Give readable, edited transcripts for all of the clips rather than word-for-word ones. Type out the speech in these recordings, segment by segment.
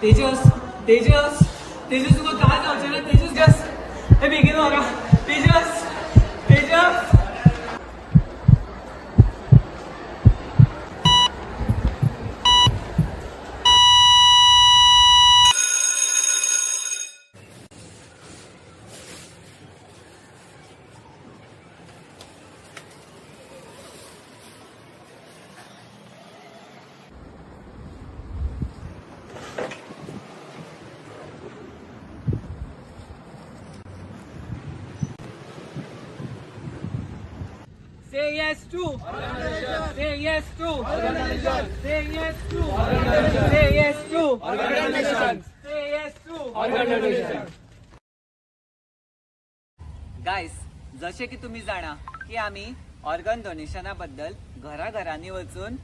तेजस तेजस तेजस तुका काय जावचें ना तेजस जस हे बेगीन व्हरा Tejas Tejas Say yes to organization. Say yes to organization. Say yes to organization. Say yes to organization. Say yes to organization. Guys, जसे की तुम्ही जाणा की आम्ही ऑर्गन डोनेशना बद्दल घराघरांनी वचून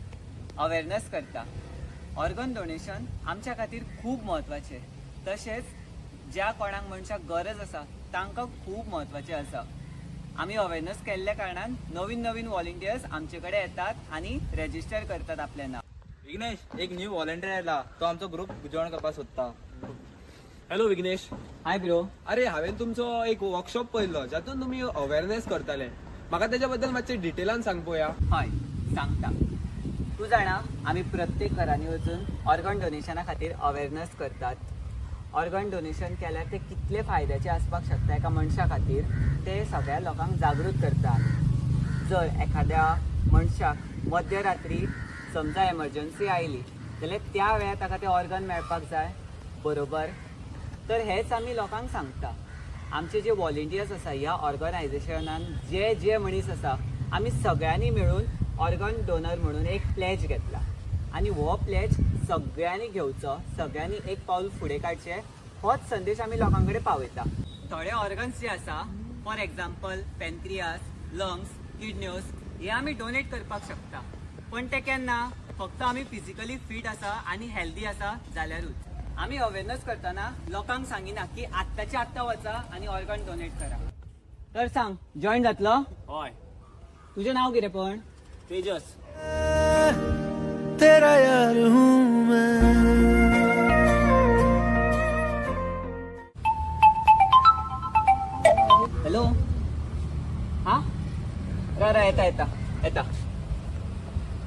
अवेअरनेस करता। ऑर्गन डोनेशन आमच्या खातीर खूप महत्वाचे, तसेच ज्या कोणाक मनशाक गरज आसा तांकां खूप महत्वाचे आसा। आम्ही अवेअरनेस केल्ल्या कारणान नवीन नवीन व्हॉलंटियर्स आमचेकडे येतात आणि रजिस्टर करतात आपले नाव। विघ्नेश, एक न्यू व्हॉलंटियर आयला, तो आमचो ग्रुप जॉइन करपाक सोदता। हॅलो विघ्नेश। Hi bro. अरे हांवें तुमचो एक वर्कशॉप पळयलो जातून तुम्ही अवेअरनेस करताले, म्हाका त्याच्या बद्दल मातशें डिटेलान सांग पळोवया। हय सांगता। तू जाणा आम्ही प्रत्येक घरांनी वचून ऑर्गन डोनेशना खातीर अवेअरनेस करतात। ऑर्गन डोनेशन केल्यार ते कितले फायद्याचे आसपाक शकता एका मनशा खातीर ते सगळ्या लोकांक जागृत करता। जर एखाद्या मनशाक मध्यरात्री समजा एमर्जन्सी आयली जाल्यार त्या वेळार ताका ते ऑर्गन मेळपाक जाय, बरोबर? तर हेच आमी लोकांक सांगता। आमचे जे व्हॉलंटियर्स आसा ह्या ऑर्गनायझेशनान जे जे मनीस आसा आमी सगळ्यांनी मेळून ऑर्गन डोनर म्हणून एक प्लेज घेतला आणि हो प्लेज सगळ्यांनी घेवचो, सगळ्यांनी एक पाऊल फुडें काडचें, होच संदेश आमी लोकां कडेन पावयता। थोडे ऑर्गन्स जे आसा फॉर एग्जाम्पल पॅनक्रियास, लंग्स, किडन्योज हे आमी डोनेट करपाक शकता, पण ते केन्ना फक्त आमी फिजिकली फिट आसा आणि हेल्दी आसा जाल्यारूच। आमी अवेअरनेस करतना लोकांक सांगिना की आत्ताच्या आत्ता वचा आणि ऑर्गन डोनेट करा। तर सांग, जॉइन जातलो? हय। तुझे नाव कितें पण? तेजस। तेरा यार हूँ मैं। हॅलो, हा रा येता येता येता।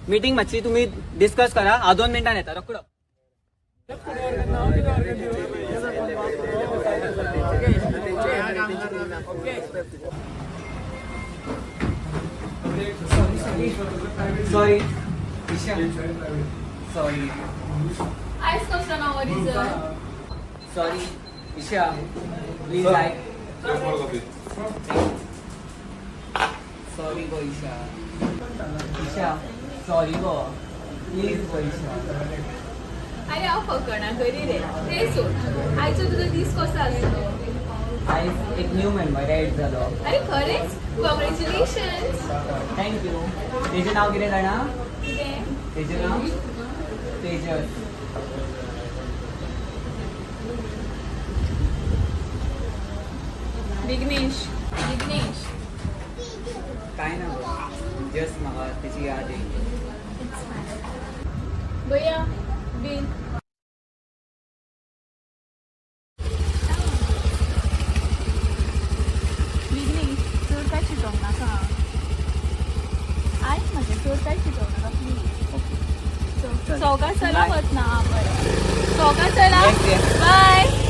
मीटिंग मातशी तुम्ही डिस्कस करा, हांव 2 मिनटान येता, रोकडो। Sorry sorry Ice customer, what is it? Sorry Isha, please like sorry go Isha, Isha sorry go please go Isha. अरे हांव फकणां करी रे, ते सोड। आयचो तुजो दीस कसो आसलो? आयज एक न्यू मेंबर एड जालो। अरे खरेंच? कॉंग्रॅच्युलेशन्स। थँक्यू। तेजें नाव कितें जाणा? कितें? तेजें नाव तेजस। विघ्नेश। विघ्नेश काय ना जस्ट म्हाका तेची याद येयली। भैया बीन विघ्नेश, चड काय शिकोवंक नाका। आयक म्हाजें चड काय शिकोवंक नाका प्लीज। सौका चला वतना, बरें सौका चला, बाय।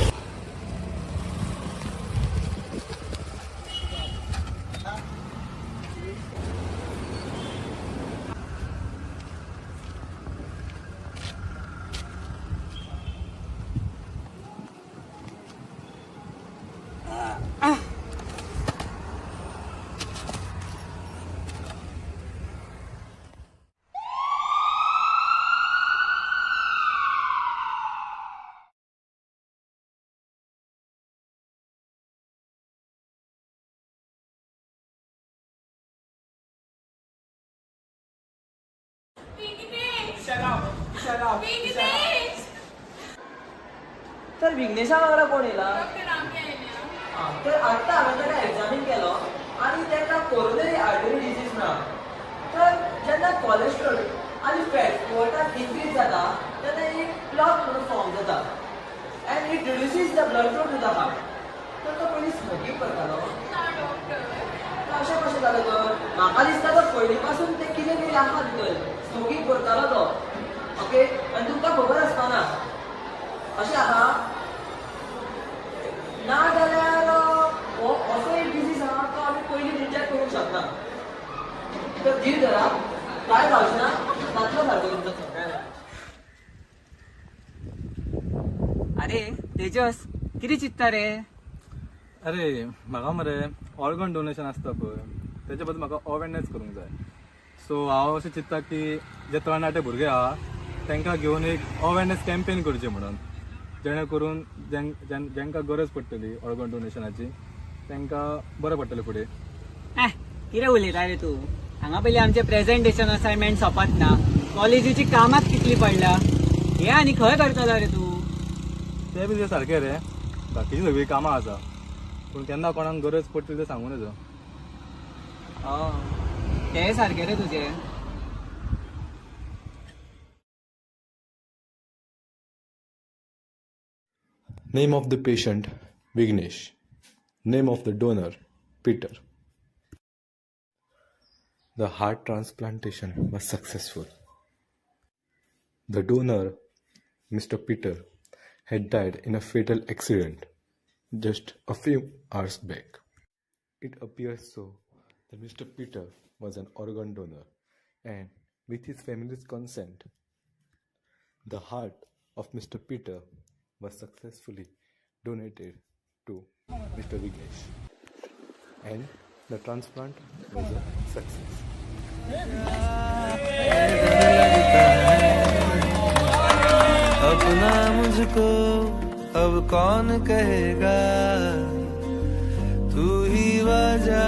तर विघ्नेशा वांगडा कोण येला? तर आत्ता हांवें ताका एग्जामीन केलो आनी ताका कोरोनरी आर्टरी डिजीज ना। तर जेन्ना कोलेस्ट्रॉल आनी फॅट पोटांत इनक्रीज जाता तेन्ना एक क्लॉट म्हणून फॉर्म जाता it reduces the blood flow to the heart. तर तो पयलीं स्मोकिंग करतालो. अशें कशें जालें तर म्हाका दिसता तो पयलीं पासून ते कितें तरी आसा भितर स्मोकिंग करतालो तो. ओके आनी तुमकां खबर आसपाना अशें आहा ना जाल्यार असो एक डिजीज आहा तो आमी पयलीं डिटेक्ट करूंक शकना. तर धीर धरा काय जावचें ना जातलो सारको तुमचो सगळ्यांक. अरे तेजस किती चित्ता रे? अरे म्हाका मरे ऑर्गन डोनेशन आसता पळय तेच्या बद्दल म्हाका अवेरनेस करूंक जाय. सो हांव अशें चित्ता की जे तरणाटे भुरगे आहा तांकां घेवन एक अवेरनेस कॅम्पेन करचें म्हणून, जेणे करून जेंकां गरज पडटली ऑर्गन डोनेशनाची तांकां बरें पडटलें फुडें. कितें उलयता रे तूं? हांगा पयलीं आमचे प्रेझेंटेशन असायनमेंट सोंपत ना, कॉलेजीची कामात कितली पडल्या, हे आनी खंय करतलो रे तूं? तें बी सारकें रे, बाकीची सगळीं कामां आसा पूण केन्ना कोणाक गरज पडटली तें सांगून येता. तें सारकें रे तुजें. Name of the patient, Vignesh. Name of the donor, Peter. The heart transplantation was successful. The donor, Mr. Peter, had died in a fatal accident just a few hours back. It appears so that Mr. Peter was an organ donor, and with his family's consent, the heart of Mr. Peter was successfully donated to Mr. Vignesh, and the transplant was a success. अपना मुझको अब कौन कहेगा, तू ही वजह